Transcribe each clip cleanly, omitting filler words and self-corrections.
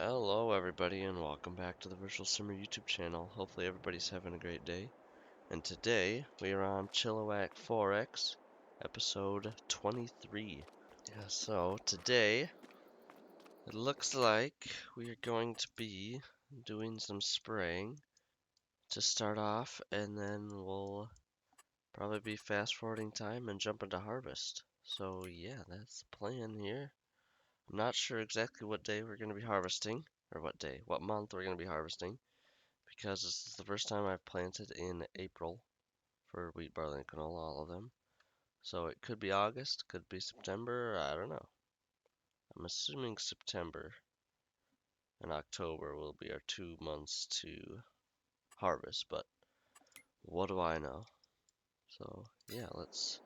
Hello everybody and welcome back to the Virtual Simmer YouTube channel. Hopefully everybody's having a great day. And today we are on Chilliwack 4X, episode 23. So today it looks like we are going to be doing some spraying to start off, and then we'll probably be fast forwarding time and jump into harvest. So yeah, that's the plan here. I'm not sure exactly what day we're going to be harvesting, or what month we're going to be harvesting, because this is the first time I've planted in April for wheat, barley, and canola, all of them. So it could be August, could be September, I don't know. I'm assuming September and October will be our 2 months to harvest, but what do I know? So yeah, let's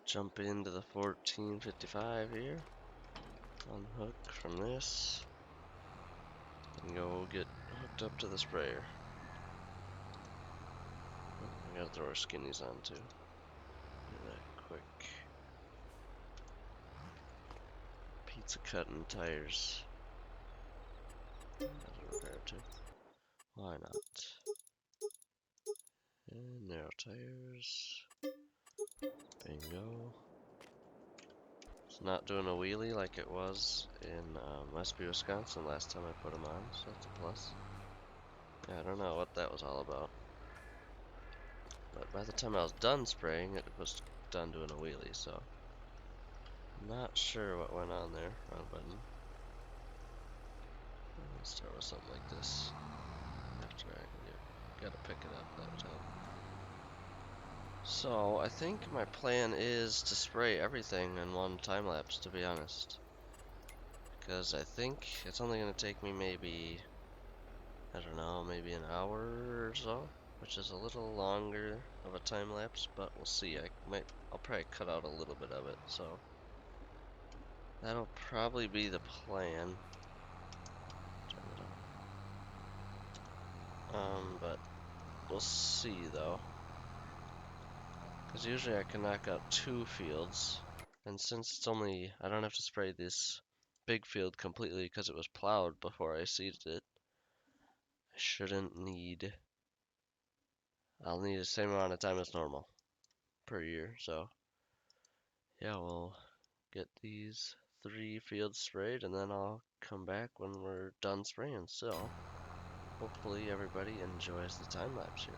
jump into the 1455 here, unhook from this, and go get hooked up to the sprayer. I gotta throw our skinnies on too. Do that quick. Pizza cut and tires. That's a repair too. Why not? And narrow tires. Bingo. It's not doing a wheelie like it was in Westby, Wisconsin last time I put them on, so that's a plus. Yeah, I don't know what that was all about. But by the time I was done spraying, it was done doing a wheelie, so not sure what went on there. Wrong button. Let's start with something like this. After I gotta pick it up, that would help. So I think my plan is to spray everything in one time lapse, to be honest. Because I think it's only going to take me maybe, I don't know, maybe an hour or so, which is a little longer of a time lapse, but we'll see. I'll probably cut out a little bit of it, so that'll probably be the plan. Turn it on. But we'll see though. Because usually I can knock out 2 fields, and since it's only, I don't have to spray this big field completely because it was plowed before I seeded it. I shouldn't need, I'll need the same amount of time as normal per year, so yeah, we'll get these 3 fields sprayed and then I'll come back when we're done spraying. So hopefully everybody enjoys the time lapse here.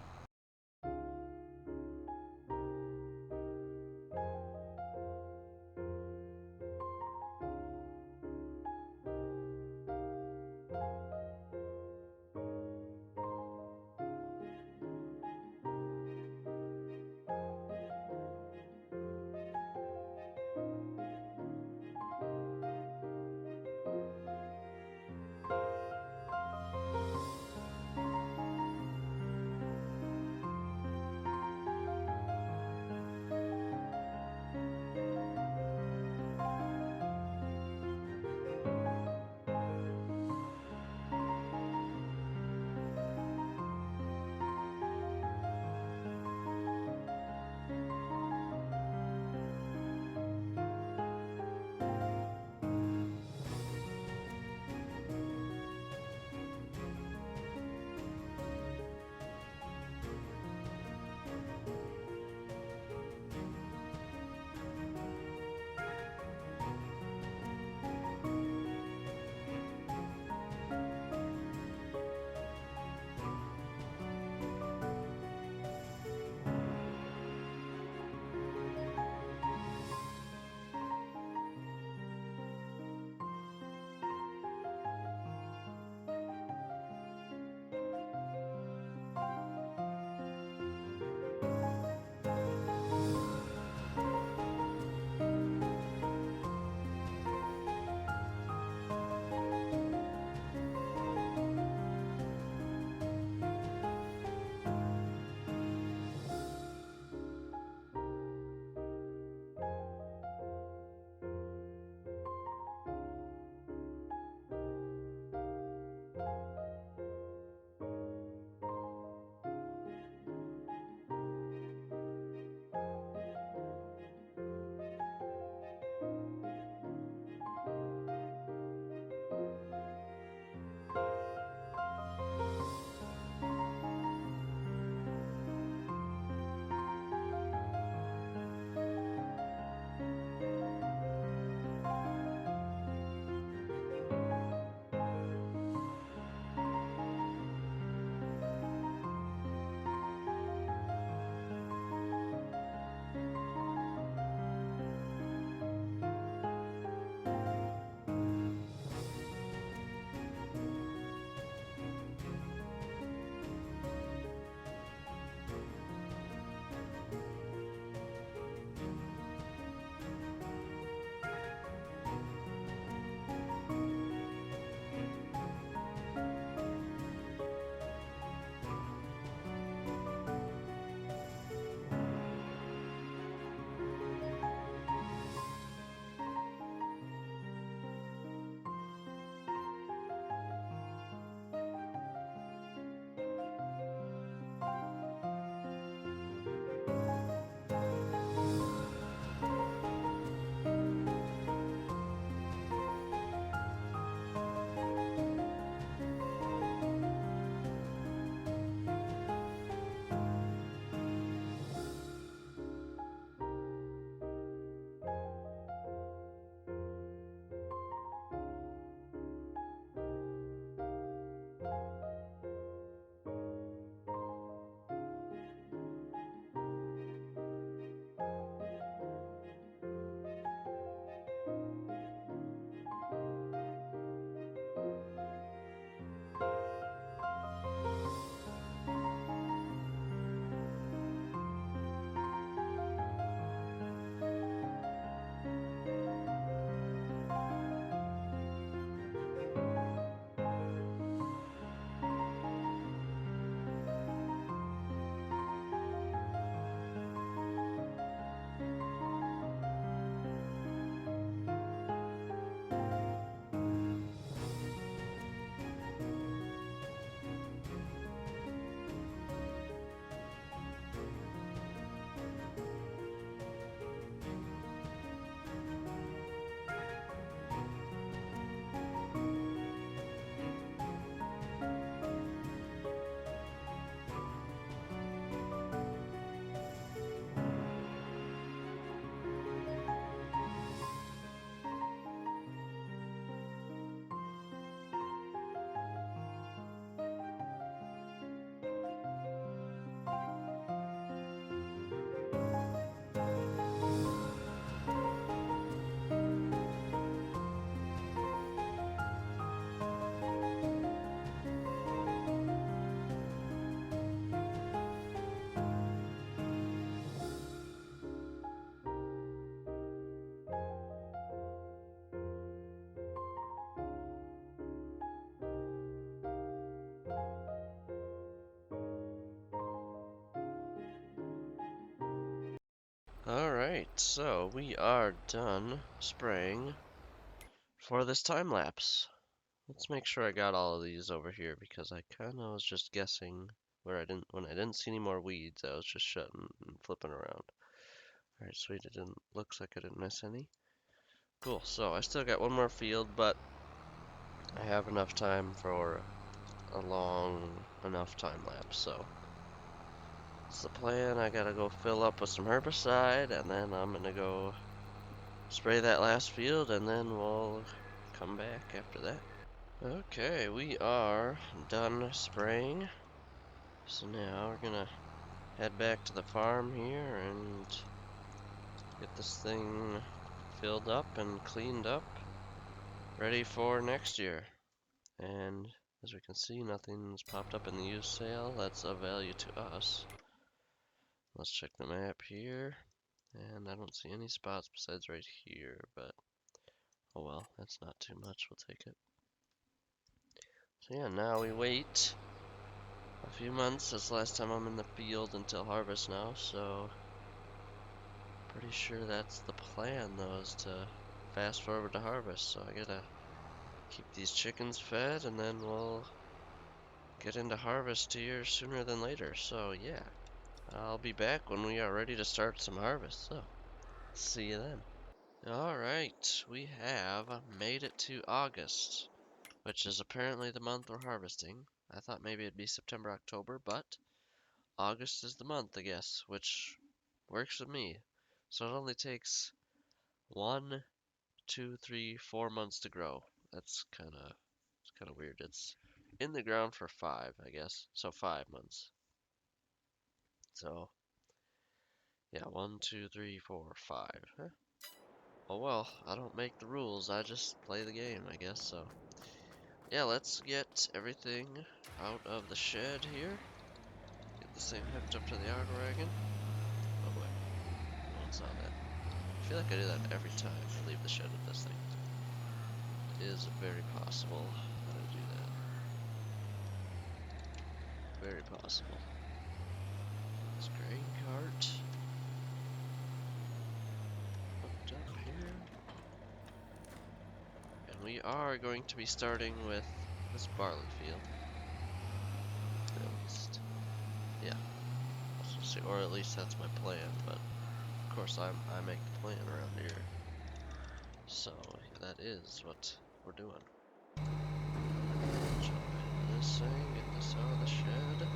Alright, so we are done spraying for this time lapse. Let's make sure I got all of these over here because I kind of was just guessing when I didn't see any more weeds, I was just shutting and flipping around. Alright, sweet, looks like I didn't miss any. Cool, so I still got one more field, but I have enough time for a long enough time lapse, so that's the plan. I gotta go fill up with some herbicide, and then I'm gonna go spray that last field, and then we'll come back after that. Okay, we are done spraying, so now we're gonna head back to the farm here and get this thing filled up and cleaned up, ready for next year. And as we can see, nothing's popped up in the used sale that's of value to us. Let's check the map here, and I don't see any spots besides right here, but oh well, that's not too much, we'll take it. So yeah, now we wait a few months. That's the last time I'm in the field until harvest now, so pretty sure that's the plan though, is to fast forward to harvest. So I gotta keep these chickens fed, and then we'll get into harvest here sooner than later. So yeah, I'll be back when we are ready to start some harvest, so see you then. Alright, we have made it to August, which is apparently the month we're harvesting. I thought maybe it'd be September, October, but August is the month, I guess, which works with me. So it only takes 1, 2, 3, 4 months to grow. It's kind of weird. It's in the ground for 5, I guess. So 5 months. So yeah, 1, 2, 3, 4, 5. Huh? Oh well, I don't make the rules. I just play the game, I guess. So yeah, let's get everything out of the shed here. Get this thing hooked up to the auto wagon. Oh wait, no one saw that. I feel like I do that every time I leave the shed with this thing. It is very possible that I do that. Very possible. This grain cart hooked up here. And we are going to be starting with this barley field. At least. Yeah. Or at least that's my plan, but of course I make the plan around here. So that is what we're doing. Jump into this thing, get this out of the shed.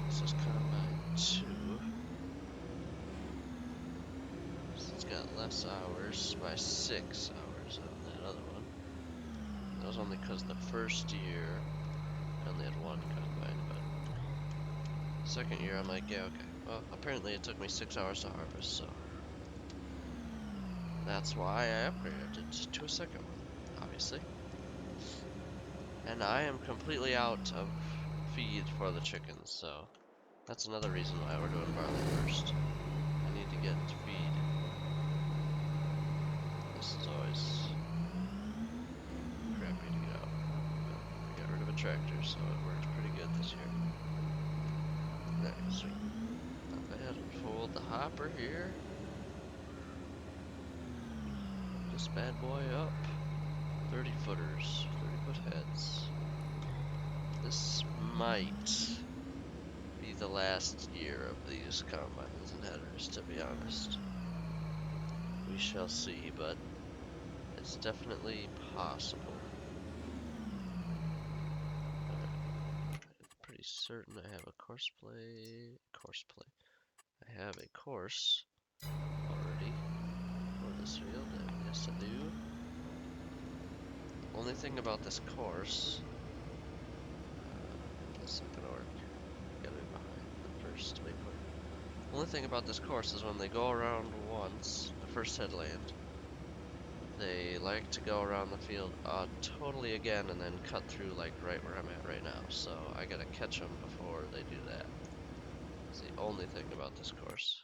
This is combine 2. So it's got less hours by 6 hours on that other one. That was only because the first year I only had 1 combine, but second year I'm like, yeah, okay. Well, apparently it took me 6 hours to harvest, so that's why I upgraded to a second one, obviously. And I am completely out of feed for the chickens, so that's another reason why we're doing barley first. I need to get feed. This is always crappy to get out. But we got rid of a tractor, so it works pretty good this year. Nice. Not bad. Fold the hopper here. This bad boy up. 30 footers, 30-foot heads. This might be the last year of these combines and headers, to be honest. We shall see, but it's definitely possible. I'm pretty certain I have a course play. I have a course already for this field, and yes I do. Only thing about this course, that's not gonna work. Gotta be behind the first waypoint. Only thing about this course is when they go around once, the first headland, they like to go around the field totally again and then cut through like right where I'm at right now. So I gotta catch them before they do that. It's the only thing about this course.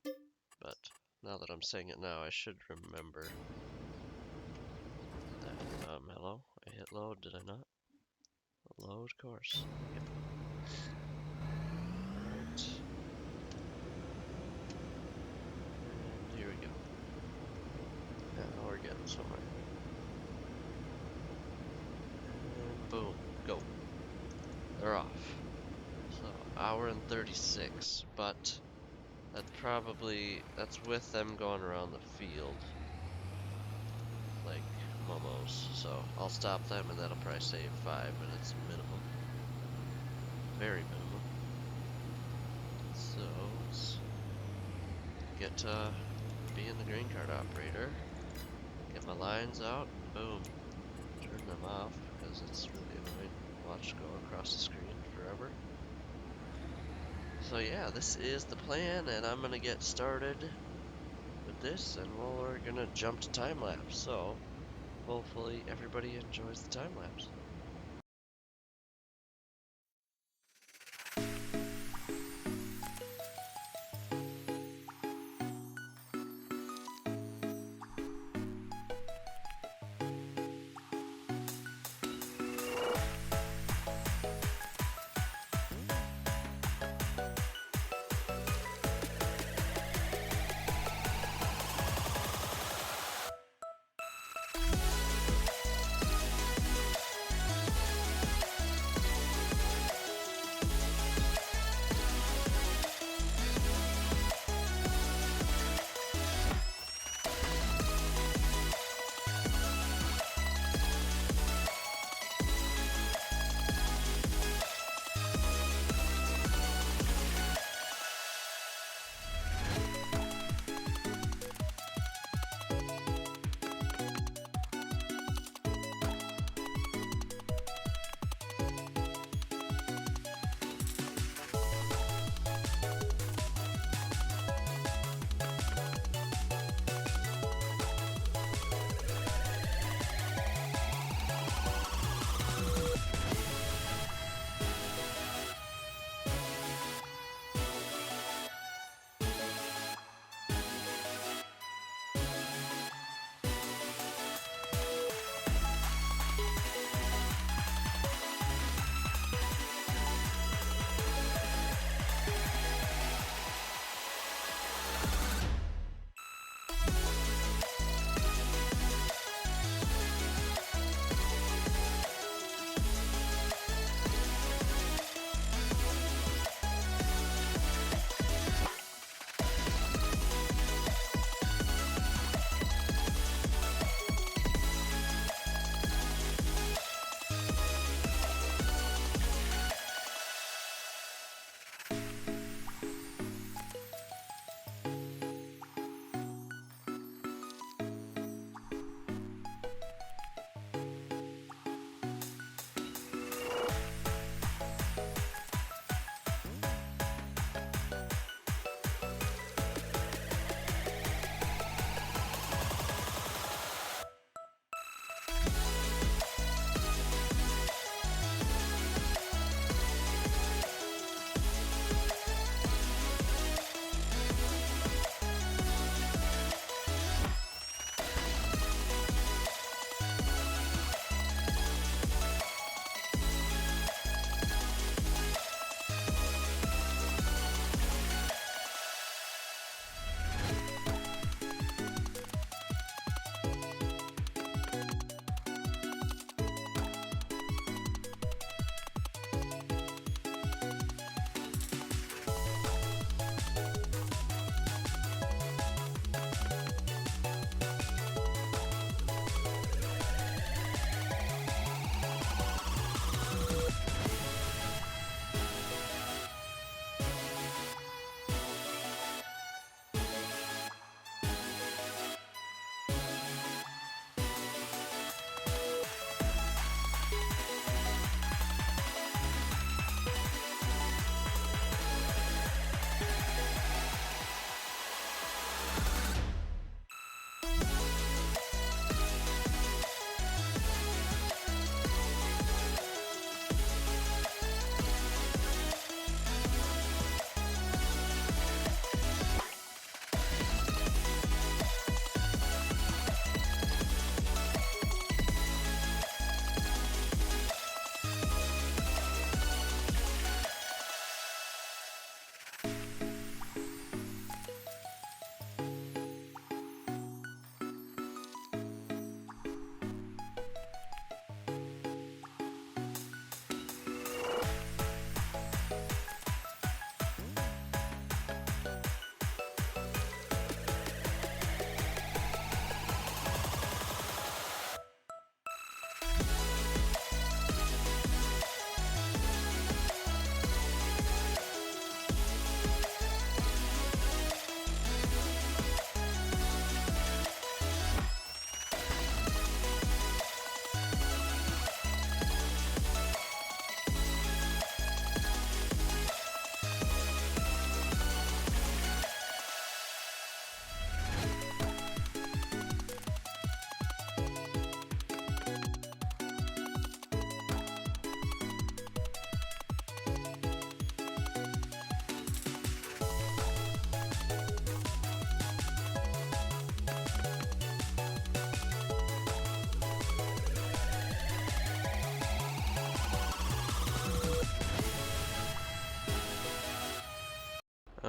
But now that I'm saying it now, I should remember that. Hello? I hit load, did I not? Load course. Yep. Alright. somewhere. And boom, go. They're off. So, hour and 36, but that's with them going around the field. Like, momos. So, I'll stop them and that'll probably save 5 minutes minimum. Very minimum. So, let's get to being the grain cart operator. Get my lines out and boom. Turn them off because it's really annoying to watch go across the screen forever. So yeah, this is the plan and I'm gonna get started with this and we're gonna jump to time lapse. So hopefully everybody enjoys the time lapse.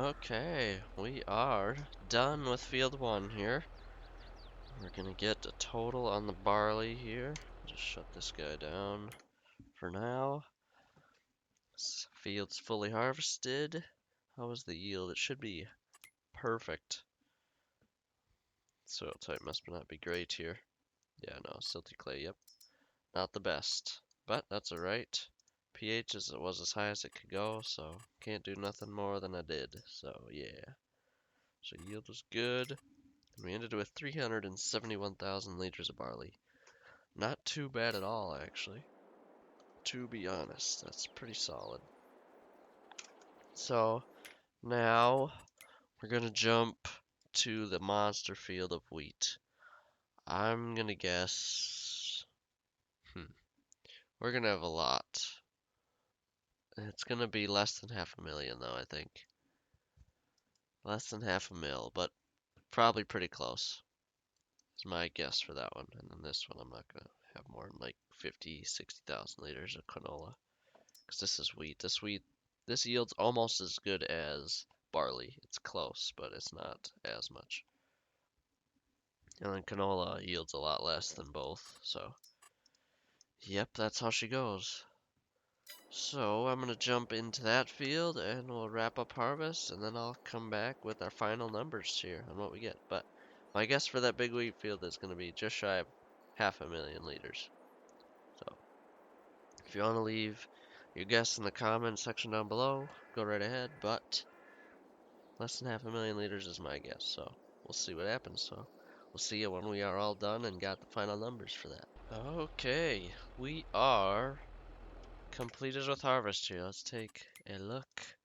Okay, we are done with field 1 here. We're gonna get a total on the barley here. Just shut this guy down for now. This field's fully harvested. How was the yield? It should be perfect. Soil type must not be great here. Yeah, no, silty clay, yep. Not the best, but that's alright. pH was as high as it could go, so can't do nothing more than I did. So yeah. So yield was good. And we ended with 371,000 liters of barley. Not too bad at all, actually. To be honest, that's pretty solid. So now we're gonna jump to the monster field of wheat. I'm gonna guess. We're gonna have a lot. It's gonna be less than 500,000 though, I think. Less than 500,000, but probably pretty close. Is my guess for that one. And then this one, I'm not gonna have more than like 50, 60,000 liters of canola. Because this is wheat. This yields almost as good as barley. It's close, but it's not as much. And then canola yields a lot less than both, so. Yep, that's how she goes. So I'm gonna jump into that field and we'll wrap up harvest and then I'll come back with our final numbers here on what we get. But my guess for that big wheat field is gonna be just shy of 500,000 liters. So if you wanna leave your guess in the comment section down below, go right ahead, but less than 500,000 liters is my guess, so we'll see what happens. So we'll see you when we are all done and got the final numbers for that. Okay, we are completed with harvest here. Let's take a look.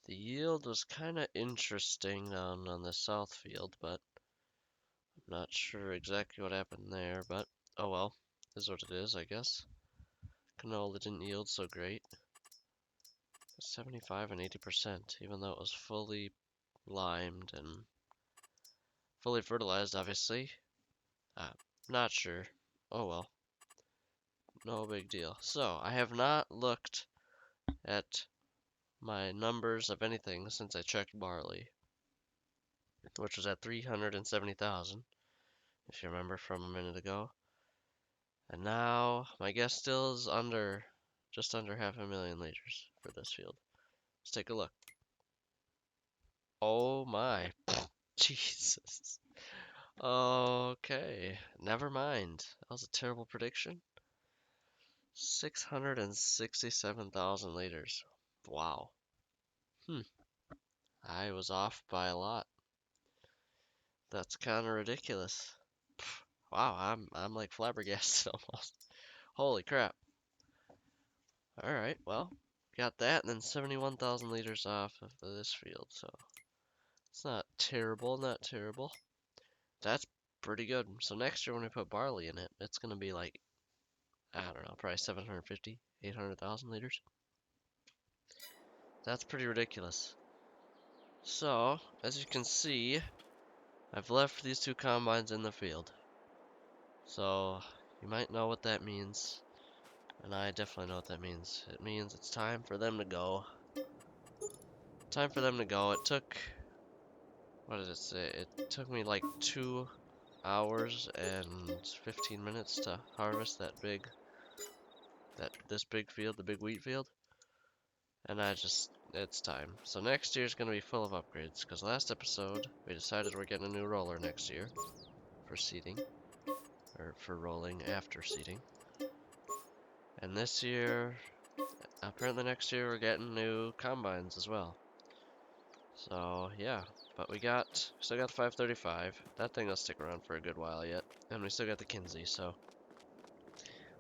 The yield was kind of interesting on the south field, but I'm not sure exactly what happened there, but oh well, is what it is, I guess. Canola didn't yield so great. 75 and 80%, even though it was fully limed and fully fertilized, obviously. Not sure. Oh well. No big deal. So, I have not looked at my numbers of anything since I checked barley, which was at 370,000, if you remember from a minute ago. And now, my guess still is just under 500,000 liters for this field. Let's take a look. Oh my. Jesus. Okay, never mind. That was a terrible prediction. 667,000 liters. Wow. I was off by a lot. That's kind of ridiculous. Wow, I'm like flabbergasted almost. Holy crap. Alright, well, got that, and then 71,000 liters off of this field, so it's not terrible, not terrible. That's pretty good. So next year when we put barley in it, it's gonna be like, I don't know, probably 750, 800,000 liters. That's pretty ridiculous. So, as you can see, I've left these two combines in the field. So, you might know what that means. And I definitely know what that means. It means it's time for them to go. Time for them to go. It took, what did it say? It took me like 2 hours and 15 minutes to harvest this big field, the big wheat field. And it's time. So next year's gonna be full of upgrades, because last episode we decided we're getting a new roller next year for seeding, or for rolling after seeding. And this year, apparently next year, we're getting new combines as well. So yeah, but still got the 535. That thing will stick around for a good while yet. And we still got the Kinsey, so.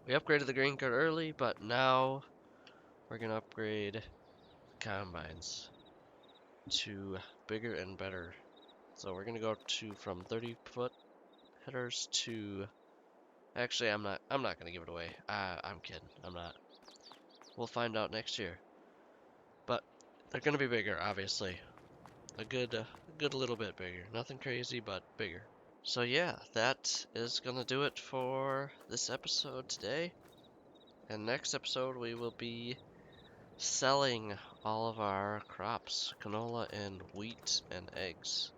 We upgraded the grain cart early, but now we're gonna upgrade combines to bigger and better. So we're gonna go from 30-foot headers to, actually I'm not gonna give it away. I'm kidding, I'm not. We'll find out next year. But they're gonna be bigger, obviously. A good little bit bigger. Nothing crazy, but bigger. So yeah, that is gonna do it for this episode today. And next episode we will be selling all of our crops, canola and wheat and eggs.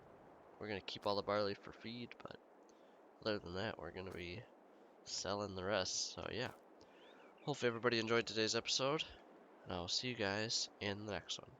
We're gonna keep all the barley for feed, but other than that, we're gonna be selling the rest. So yeah, hopefully everybody enjoyed today's episode, and I'll see you guys in the next one.